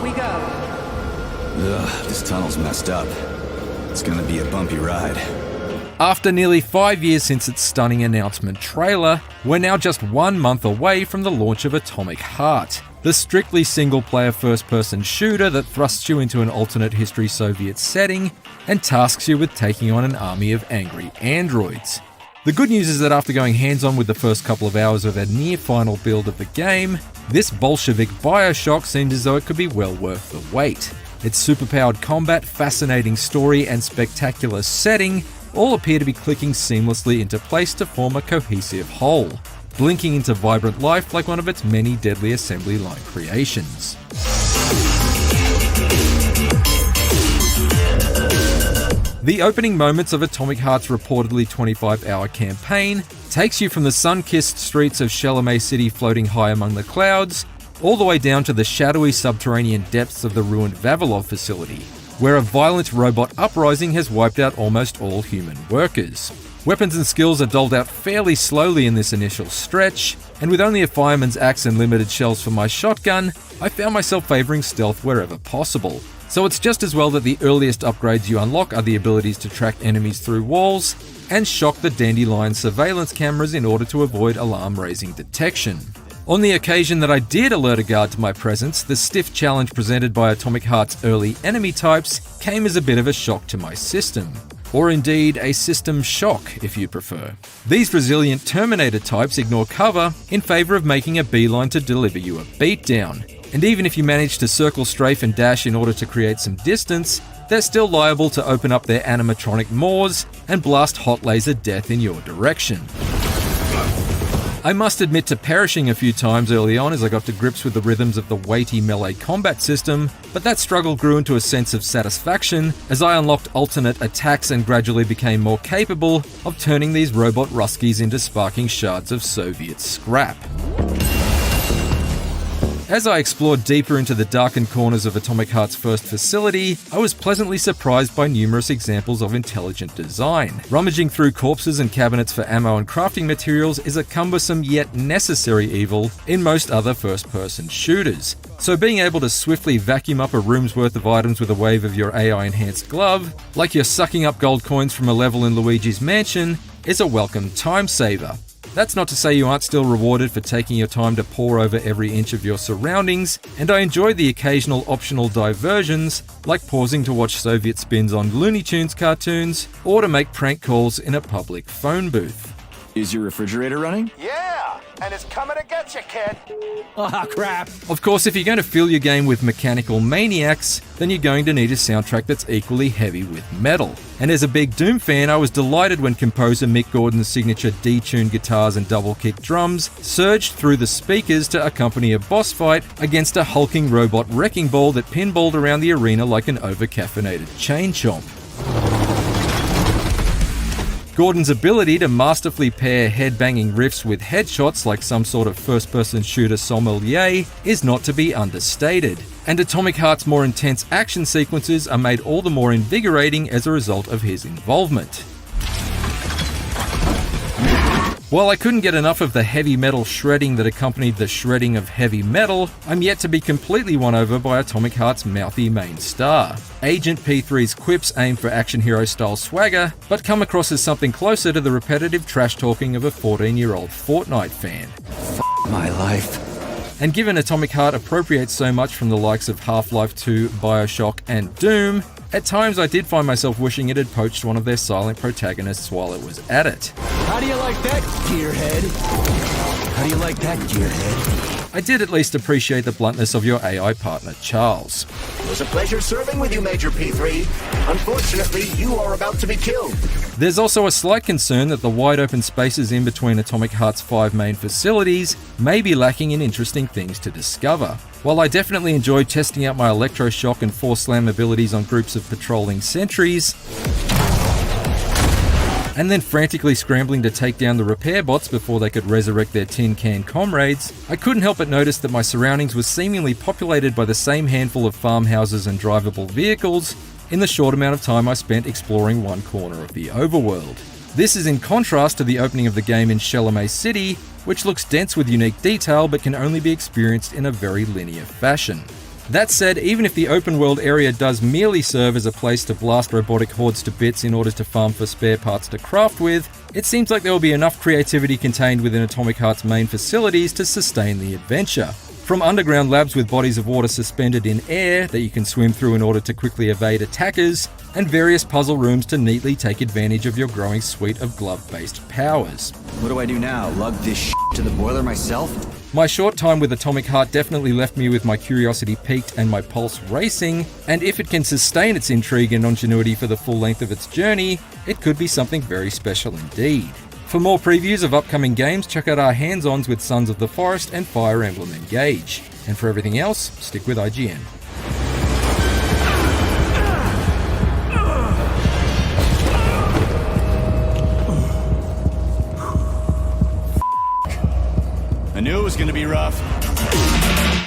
we go. Ugh, this tunnel's messed up. It's gonna be a bumpy ride. After nearly 5 years since its stunning announcement trailer, we're now just 1 month away from the launch of Atomicheart, the strictly single-player first-person shooter that thrusts you into an alternate history Soviet setting and tasks you with taking on an army of angry androids. The good news is that after going hands-on with the first couple of hours of a near-final build of the game, this bolshevik BioShock seems as though it could be well worth the wait. Its superpowered combat, fascinating story, and spectacular setting all appear to be clicking seamlessly into place to form a cohesive whole, blinking into vibrant life like one of its many deadly assembly line creations. The opening moments of Atomicheart's reportedly 25-hour campaign takes you from the sun-kissed streets of Chalamet City floating high among the clouds, all the way down to the shadowy subterranean depths of the ruined Vavilov facility, where a violent robot uprising has wiped out almost all human workers. Weapons and skills are doled out fairly slowly in this initial stretch, and with only a fireman's axe and limited shells for my shotgun, I found myself favouring stealth wherever possible. So it's just as well that the earliest upgrades you unlock are the abilities to track enemies through walls and shock the dandelion surveillance cameras in order to avoid alarm-raising detection. On the occasion that I did alert a guard to my presence, the stiff challenge presented by Atomicheart's early enemy types came as a bit of a shock to my system. Or indeed, a system shock, if you prefer. These resilient Terminator types ignore cover in favour of making a beeline to deliver you a beatdown. And even if you manage to circle, strafe and dash in order to create some distance, they're still liable to open up their animatronic maws and blast hot laser death in your direction. I must admit to perishing a few times early on as I got to grips with the rhythms of the weighty melee combat system, but that struggle grew into a sense of satisfaction as I unlocked alternate attacks and gradually became more capable of turning these robot Ruskies into sparking shards of Soviet scrap. As I explored deeper into the darkened corners of Atomicheart's first facility, I was pleasantly surprised by numerous examples of intelligent design. Rummaging through corpses and cabinets for ammo and crafting materials is a cumbersome yet necessary evil in most other first-person shooters. So being able to swiftly vacuum up a room's worth of items with a wave of your AI-enhanced glove, like you're sucking up gold coins from a level in Luigi's Mansion, is a welcome time saver. That's not to say you aren't still rewarded for taking your time to pore over every inch of your surroundings, and I enjoy the occasional optional diversions, like pausing to watch Soviet spins on Looney Tunes cartoons, or to make prank calls in a public phone booth. Is your refrigerator running? Yeah, and it's coming to get you, kid. Ah, crap. Of course, if you're going to fill your game with mechanical maniacs, then you're going to need a soundtrack that's equally heavy with metal. And as a big Doom fan, I was delighted when composer Mick Gordon's signature detuned guitars and double-kick drums surged through the speakers to accompany a boss fight against a hulking robot wrecking ball that pinballed around the arena like an over-caffeinated chain chomp. Gordon's ability to masterfully pair head-banging riffs with headshots like some sort of first-person shooter sommelier is not to be understated, and Atomicheart's more intense action sequences are made all the more invigorating as a result of his involvement. While I couldn't get enough of the heavy metal shredding that accompanied the shredding of heavy metal, I'm yet to be completely won over by Atomicheart's mouthy main star. Agent P3's quips aim for action hero style swagger, but come across as something closer to the repetitive trash talking of a 14-year-old Fortnite fan. My life. And given Atomicheart appropriates so much from the likes of Half-Life 2, BioShock and Doom, at times I did find myself wishing it had poached one of their silent protagonists while it was at it. How do you like that, gearhead? How do you like that, gearhead? I did at least appreciate the bluntness of your AI partner, Charles. It was a pleasure serving with you, Major P3. Unfortunately, you are about to be killed. There's also a slight concern that the wide open spaces in between Atomicheart's 5 main facilities may be lacking in interesting things to discover. While I definitely enjoyed testing out my electroshock and force slam abilities on groups of patrolling sentries, and then frantically scrambling to take down the repair bots before they could resurrect their tin can comrades, I couldn't help but notice that my surroundings were seemingly populated by the same handful of farmhouses and drivable vehicles in the short amount of time I spent exploring one corner of the overworld. This is in contrast to the opening of the game in Chalamet City, which looks dense with unique detail but can only be experienced in a very linear fashion. That said, even if the open world area does merely serve as a place to blast robotic hordes to bits in order to farm for spare parts to craft with, it seems like there will be enough creativity contained within Atomic Heart's main facilities to sustain the adventure. From underground labs with bodies of water suspended in air that you can swim through in order to quickly evade attackers, and various puzzle rooms to neatly take advantage of your growing suite of glove-based powers. What do I do now? Lug this to the boiler myself? My short time with Atomic Heart definitely left me with my curiosity piqued and my pulse racing, and if it can sustain its intrigue and ingenuity for the full length of its journey, it could be something very special indeed. For more previews of upcoming games, check out our hands-ons with Sons of the Forest and Fire Emblem Engage. And for everything else, stick with IGN. I knew it was gonna be rough.